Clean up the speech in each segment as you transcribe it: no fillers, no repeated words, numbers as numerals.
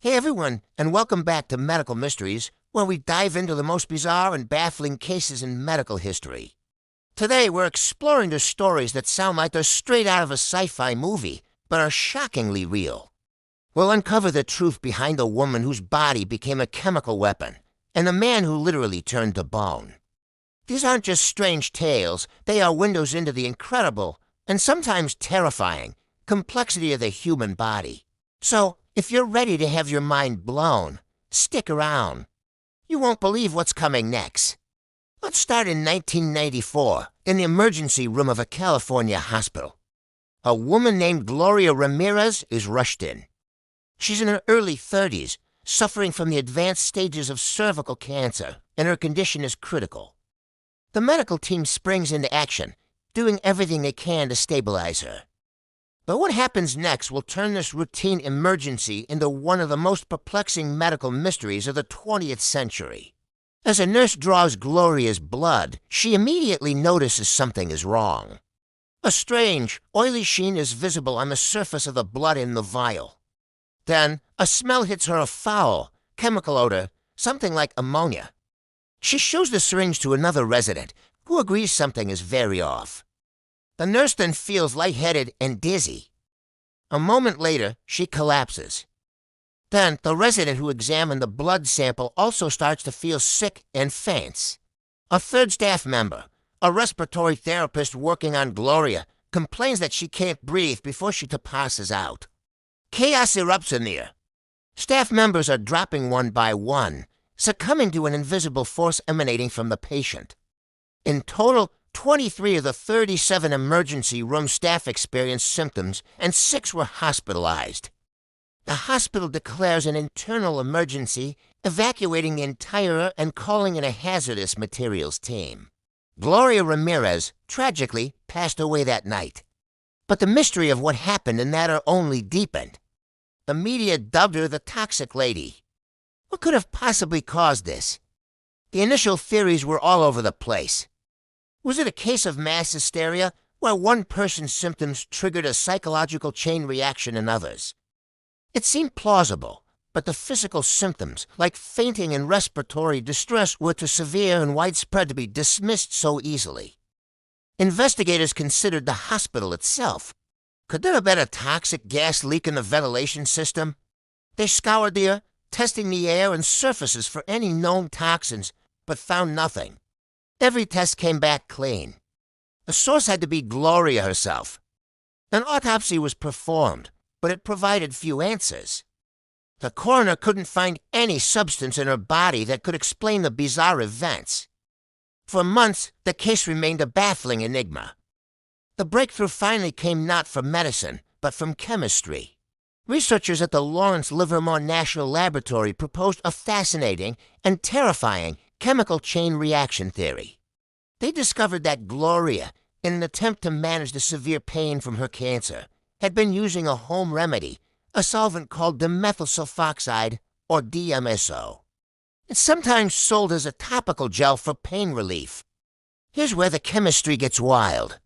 Hey everyone, and welcome back to Medical Mysteries, where we dive into the most bizarre and baffling cases in medical history. Today we're exploring the stories that sound like they're straight out of a sci-fi movie, but are shockingly real. We'll uncover the truth behind the woman whose body became a chemical weapon, and the man who literally turned to bone. These aren't just strange tales, they are windows into the incredible, and sometimes terrifying, complexity of the human body. So, if you're ready to have your mind blown, stick around. You won't believe what's coming next. Let's start in 1994, in the emergency room of a California hospital. A woman named Gloria Ramirez is rushed in. She's in her early 30s, suffering from the advanced stages of cervical cancer, and her condition is critical. The medical team springs into action, doing everything they can to stabilize her. But what happens next will turn this routine emergency into one of the most perplexing medical mysteries of the 20th century. As a nurse draws Gloria's blood, she immediately notices something is wrong. A strange, oily sheen is visible on the surface of the blood in the vial. Then, a smell hits her, a foul, chemical odor, something like ammonia. She shows the syringe to another resident, who agrees something is very off. The nurse then feels lightheaded and dizzy. A moment later, she collapses. Then, the resident who examined the blood sample also starts to feel sick and faints. A third staff member, a respiratory therapist working on Gloria, complains that she can't breathe before she passes out. Chaos erupts in there. Staff members are dropping one by one, succumbing to an invisible force emanating from the patient. In total, 23 of the 37 emergency room staff experienced symptoms, and 6 were hospitalized. The hospital declares an internal emergency, evacuating the entire and calling in a hazardous materials team. Gloria Ramirez, tragically, passed away that night. But the mystery of what happened in that only deepened. The media dubbed her the Toxic Lady. What could have possibly caused this? The initial theories were all over the place. Was it a case of mass hysteria, where one person's symptoms triggered a psychological chain reaction in others? It seemed plausible, but the physical symptoms, like fainting and respiratory distress, were too severe and widespread to be dismissed so easily. Investigators considered the hospital itself. Could there have been a toxic gas leak in the ventilation system? They scoured the air, testing the air and surfaces for any known toxins, but found nothing. Every test came back clean. The source had to be Gloria herself. An autopsy was performed, but it provided few answers. The coroner couldn't find any substance in her body that could explain the bizarre events. For months, the case remained a baffling enigma. The breakthrough finally came not from medicine, but from chemistry. Researchers at the Lawrence Livermore National Laboratory proposed a fascinating and terrifying chemical chain reaction theory. They discovered that Gloria, in an attempt to manage the severe pain from her cancer, had been using a home remedy, a solvent called dimethyl sulfoxide, or DMSO. It's sometimes sold as a topical gel for pain relief. Here's where the chemistry gets wild.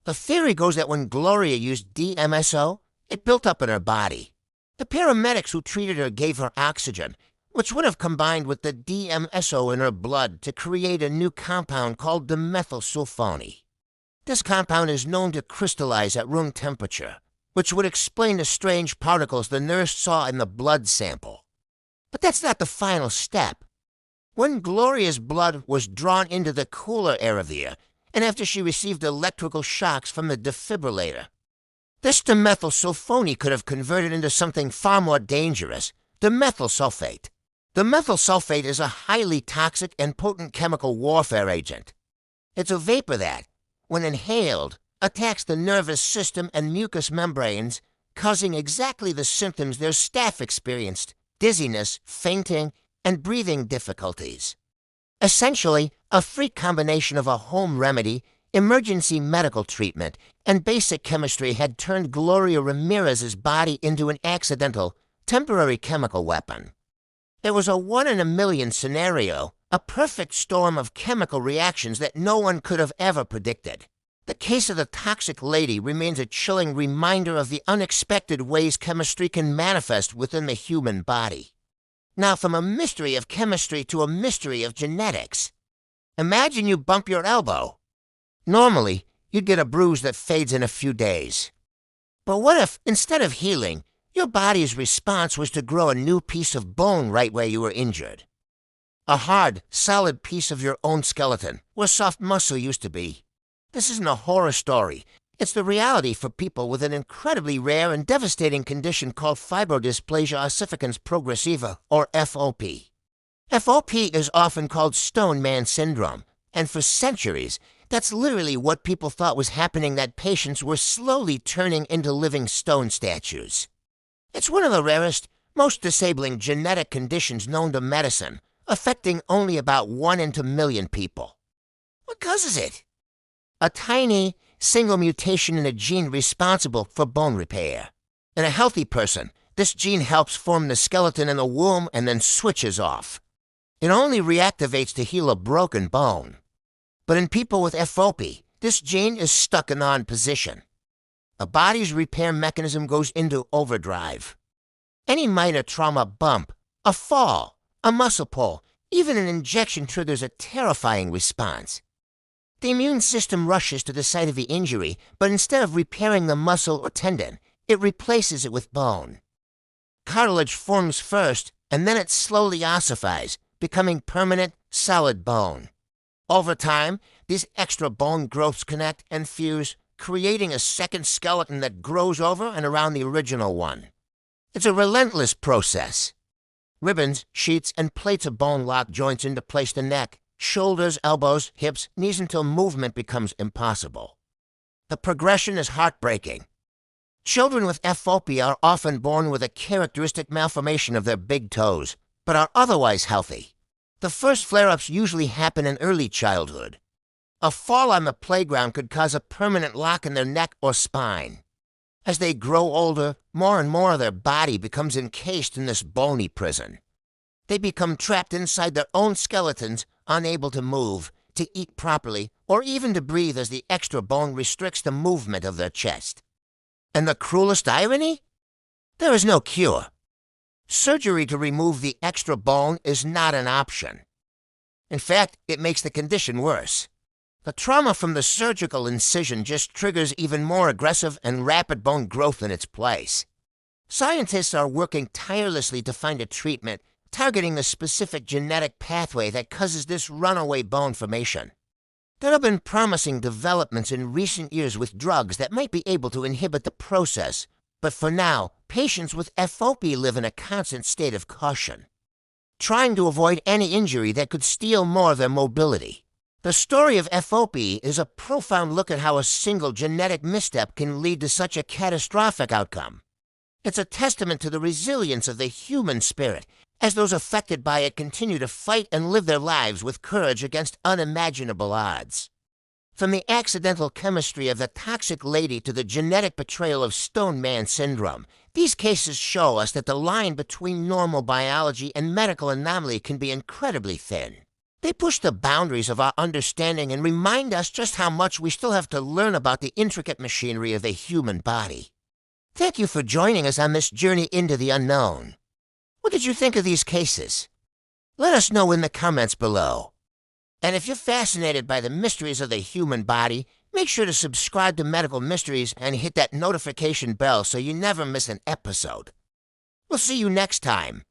The theory goes that when Gloria used DMSO, it built up in her body. The paramedics who treated her gave her oxygen, which would have combined with the DMSO in her blood to create a new compound called dimethylsulfone. This compound is known to crystallize at room temperature, which would explain the strange particles the nurse saw in the blood sample. But that's not the final step. When Gloria's blood was drawn into the cooler air of the air, and after she received electrical shocks from the defibrillator, this dimethylsulfone could have converted into something far more dangerous, dimethyl sulfate. Dimethyl sulfate is a highly toxic and potent chemical warfare agent. It's a vapor that, when inhaled, attacks the nervous system and mucous membranes, causing exactly the symptoms their staff experienced: dizziness, fainting, and breathing difficulties. Essentially, a freak combination of a home remedy, emergency medical treatment, and basic chemistry had turned Gloria Ramirez's body into an accidental, temporary chemical weapon. It was a 1 in a million scenario, a perfect storm of chemical reactions that no one could have ever predicted. The case of the toxic lady remains a chilling reminder of the unexpected ways chemistry can manifest within the human body. Now, from a mystery of chemistry to a mystery of genetics. Imagine you bump your elbow. Normally, you'd get a bruise that fades in a few days. But what if, instead of healing, your body's response was to grow a new piece of bone right where you were injured? A hard, solid piece of your own skeleton, where soft muscle used to be. This isn't a horror story. It's the reality for people with an incredibly rare and devastating condition called fibrodysplasia ossificans progressiva, or FOP. FOP is often called Stone Man Syndrome, and for centuries, that's literally what people thought was happening, that patients were slowly turning into living stone statues. It's one of the rarest, most disabling genetic conditions known to medicine, affecting only about 1 in a million people. What causes it? A tiny, single mutation in a gene responsible for bone repair. In a healthy person, this gene helps form the skeleton in the womb and then switches off. It only reactivates to heal a broken bone. But in people with FOP, this gene is stuck in on position. The body's repair mechanism goes into overdrive. Any minor trauma bump, a fall, a muscle pull, even an injection triggers a terrifying response. The immune system rushes to the site of the injury, but instead of repairing the muscle or tendon, it replaces it with bone. Cartilage forms first, and then it slowly ossifies, becoming permanent, solid bone. Over time, these extra bone growths connect and fuse, creating a second skeleton that grows over and around the original one. It's a relentless process. Ribbons, sheets, and plates of bone lock joints into place the neck, shoulders, elbows, hips, knees until movement becomes impossible. The progression is heartbreaking. Children with FOP are often born with a characteristic malformation of their big toes, but are otherwise healthy. The first flare-ups usually happen in early childhood. A fall on the playground could cause a permanent lock in their neck or spine. As they grow older, more and more of their body becomes encased in this bony prison. They become trapped inside their own skeletons, unable to move, to eat properly, or even to breathe as the extra bone restricts the movement of their chest. And the cruelest irony? There is no cure. Surgery to remove the extra bone is not an option. In fact, it makes the condition worse. The trauma from the surgical incision just triggers even more aggressive and rapid bone growth in its place. Scientists are working tirelessly to find a treatment targeting the specific genetic pathway that causes this runaway bone formation. There have been promising developments in recent years with drugs that might be able to inhibit the process, but for now, patients with FOP live in a constant state of caution, trying to avoid any injury that could steal more of their mobility. The story of FOP is a profound look at how a single genetic misstep can lead to such a catastrophic outcome. It's a testament to the resilience of the human spirit, as those affected by it continue to fight and live their lives with courage against unimaginable odds. From the accidental chemistry of the toxic lady to the genetic betrayal of Stone Man Syndrome, these cases show us that the line between normal biology and medical anomaly can be incredibly thin. They push the boundaries of our understanding and remind us just how much we still have to learn about the intricate machinery of the human body. Thank you for joining us on this journey into the unknown. What did you think of these cases? Let us know in the comments below. And if you're fascinated by the mysteries of the human body, make sure to subscribe to Medical Mysteries and hit that notification bell so you never miss an episode. We'll see you next time.